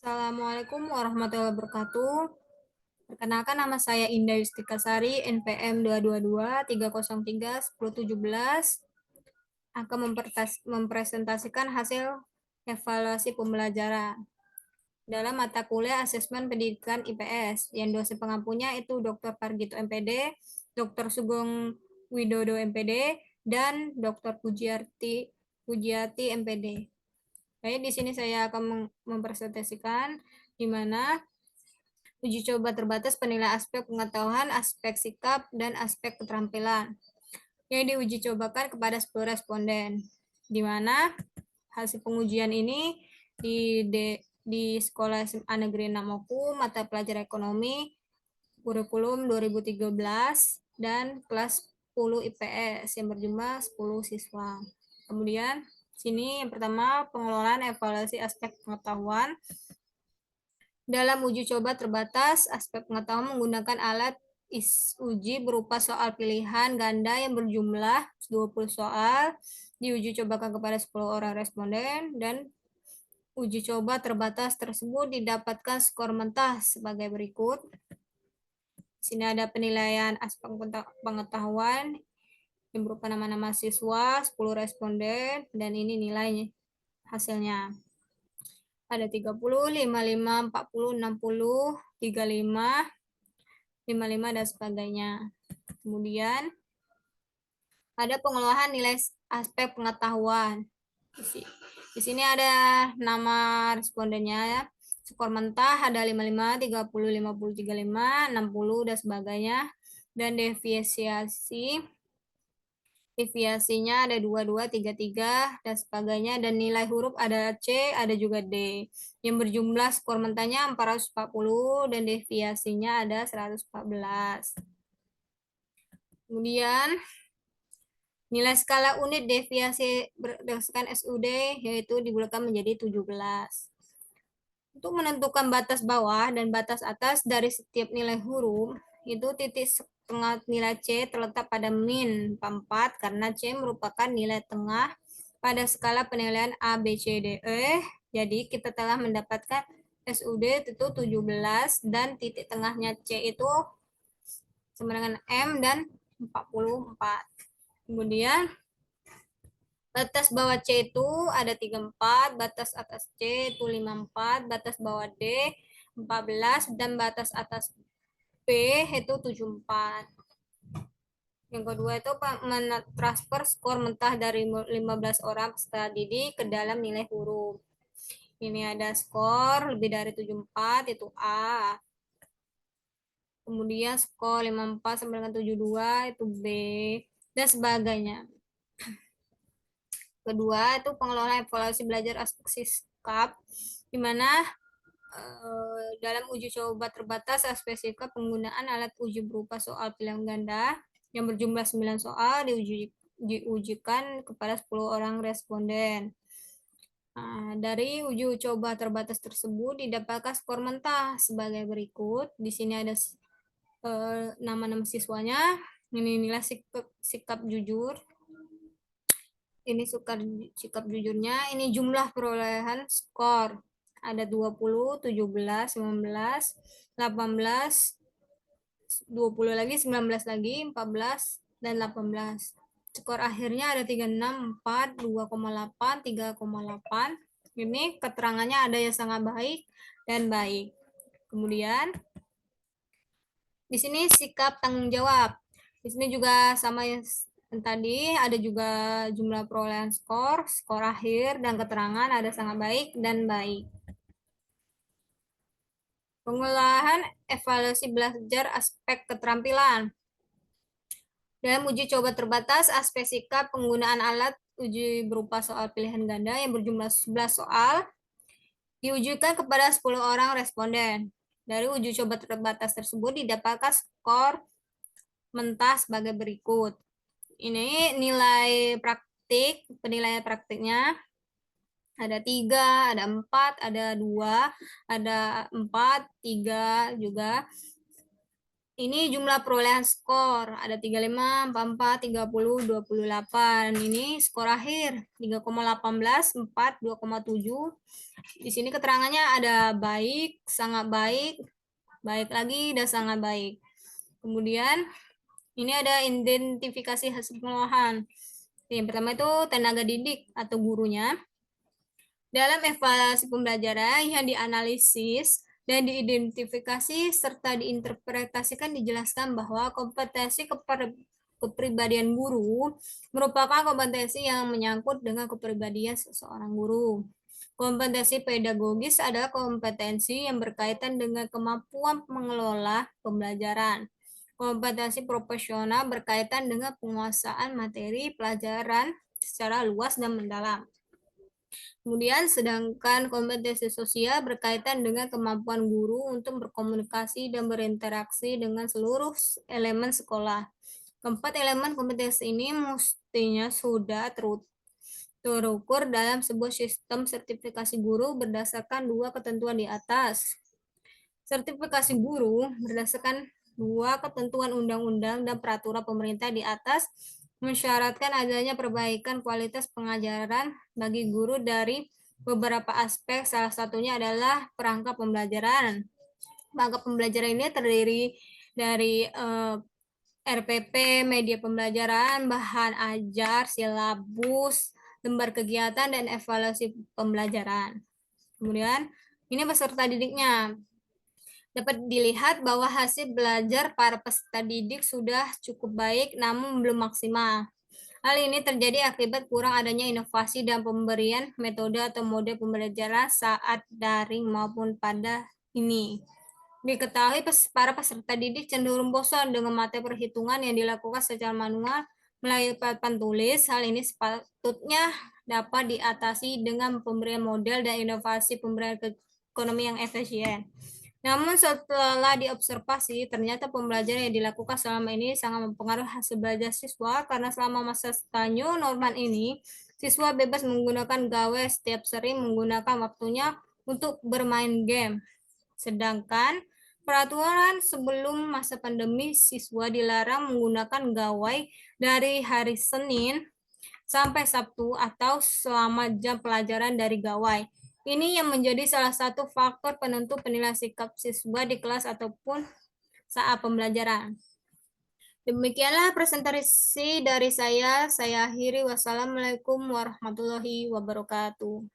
Assalamualaikum warahmatullahi wabarakatuh. Perkenalkan nama saya Indah Yustikasari, NPM 222-303-1017. Akan mempresentasikan hasil evaluasi pembelajaran dalam mata kuliah Asesmen Pendidikan IPS yang dosen pengampunya itu Dr. Pargito MPD, Dr. Sugeng Widodo MPD, dan Dr. Pujiati MPD. Baik, di sini saya akan mempresentasikan di mana uji coba terbatas penilaian aspek pengetahuan, aspek sikap, dan aspek keterampilan yang diuji cobakan kepada 10 responden, di mana hasil pengujian ini di Sekolah SMA Negeri 6 Oku, mata pelajaran ekonomi, kurikulum 2013, dan kelas 10 IPS yang berjumlah 10 siswa. Kemudian, sini yang pertama pengelolaan evaluasi aspek pengetahuan. Dalam uji coba terbatas, aspek pengetahuan menggunakan alat uji berupa soal pilihan ganda yang berjumlah 20 soal, diuji cobakan kepada 10 orang responden, dan uji coba terbatas tersebut didapatkan skor mentah sebagai berikut. Sini ada penilaian aspek pengetahuan yang berupa nama-nama siswa, 10 responden, dan ini nilainya hasilnya. Ada 30, 55, 40, 60, 35, 55, dan sebagainya. Kemudian ada pengolahan nilai aspek pengetahuan. Di sini ada nama respondennya ya. Skor mentah ada 55, 30, 50, 35, 60, dan sebagainya. Dan deviasinya ada 22, 33, dan sebagainya. Dan nilai huruf ada C, ada juga D. Yang berjumlah skor mentahnya 440 dan deviasinya ada 114. Kemudian nilai skala unit deviasi berdasarkan SUD yaitu dibulatkan menjadi 17. Untuk menentukan batas bawah dan batas atas dari setiap nilai huruf, itu titik tengah nilai C terletak pada min 4 karena C merupakan nilai tengah pada skala penilaian A, B, C, D, E. Jadi kita telah mendapatkan SUD itu 17 dan titik tengahnya C itu sama dengan M dan 44. Kemudian batas bawah C itu ada 34, batas atas C itu 54, batas bawah D 14, dan batas atas B itu 74. Yang kedua itu mentransfer skor mentah dari 15 orang peserta didik ke dalam nilai huruf. Ini ada skor lebih dari 74 itu A. Kemudian skor 54 sampai dengan 72 itu B, dan sebagainya. Kedua itu pengelolaan evaluasi belajar aspek sikap, di mana dalam uji coba terbatas aspek sikap penggunaan alat uji berupa soal pilihan ganda yang berjumlah 9 soal diujikan kepada 10 orang responden. Nah, dari uji coba terbatas tersebut didapatkan skor mentah sebagai berikut. Di sini ada nama-nama siswanya. Ini nilai sikap jujur. Ini sikap jujurnya. Ini jumlah perolehan skor. Ada 20, 17, 19, 18, 20 lagi, 19 lagi, 14, dan 18. Skor akhirnya ada 36, 4, 2,8, 3,8. Ini keterangannya ada yang sangat baik dan baik. Kemudian di sini sikap tanggung jawab. Di sini juga sama yang tadi, ada juga jumlah perolehan skor, skor akhir, dan keterangan ada sangat baik dan baik. Pengolahan evaluasi belajar aspek keterampilan. Dalam uji coba terbatas, aspek sikap penggunaan alat uji berupa soal pilihan ganda yang berjumlah 11 soal diujikan kepada 10 orang responden. Dari uji coba terbatas tersebut didapatkan skor mentah sebagai berikut. Ini nilai praktik, penilaian praktiknya ada 3, ada 4, ada 2, ada 4, 3 juga. Ini jumlah perolehan skor, ada 35, 44, 30, 28. Ini skor akhir, 3,18, 4, 2,7. Di sini keterangannya ada baik, sangat baik, baik lagi, dan sangat baik. Kemudian ini ada identifikasi hasil pengolahan. Yang pertama itu tenaga didik atau gurunya. Dalam evaluasi pembelajaran yang dianalisis dan diidentifikasi serta diinterpretasikan dijelaskan bahwa kompetensi kepribadian guru merupakan kompetensi yang menyangkut dengan kepribadian seseorang guru. Kompetensi pedagogis adalah kompetensi yang berkaitan dengan kemampuan mengelola pembelajaran. Kompetensi profesional berkaitan dengan penguasaan materi pelajaran secara luas dan mendalam. Kemudian, sedangkan kompetensi sosial berkaitan dengan kemampuan guru untuk berkomunikasi dan berinteraksi dengan seluruh elemen sekolah. Keempat elemen kompetensi ini mestinya sudah terukur dalam sebuah sistem sertifikasi guru berdasarkan dua ketentuan di atas. Sertifikasi guru berdasarkan dua ketentuan undang-undang dan peraturan pemerintah di atas mensyaratkan adanya perbaikan kualitas pengajaran bagi guru dari beberapa aspek. Salah satunya adalah perangkat pembelajaran. Perangkat pembelajaran ini terdiri dari RPP, media pembelajaran, bahan ajar, silabus, lembar kegiatan, dan evaluasi pembelajaran. Kemudian, ini peserta didiknya. Dapat dilihat bahwa hasil belajar para peserta didik sudah cukup baik namun belum maksimal. Hal ini terjadi akibat kurang adanya inovasi dan pemberian metode atau mode pembelajaran saat daring maupun pada ini. Diketahui para peserta didik cenderung bosan dengan materi perhitungan yang dilakukan secara manual melalui papan tulis. Hal ini sepatutnya dapat diatasi dengan pemberian model dan inovasi pemberian ekonomi yang efisien. Namun setelah diobservasi, ternyata pembelajaran yang dilakukan selama ini sangat mempengaruhi hasil belajar siswa karena selama masa new normal ini, siswa bebas menggunakan gawai setiap sering menggunakan waktunya untuk bermain game. Sedangkan peraturan sebelum masa pandemi, siswa dilarang menggunakan gawai dari hari Senin sampai Sabtu atau selama jam pelajaran dari gawai. Ini yang menjadi salah satu faktor penentu penilaian sikap siswa di kelas ataupun saat pembelajaran. Demikianlah presentasi dari saya. Saya akhiri. Wassalamualaikum warahmatullahi wabarakatuh.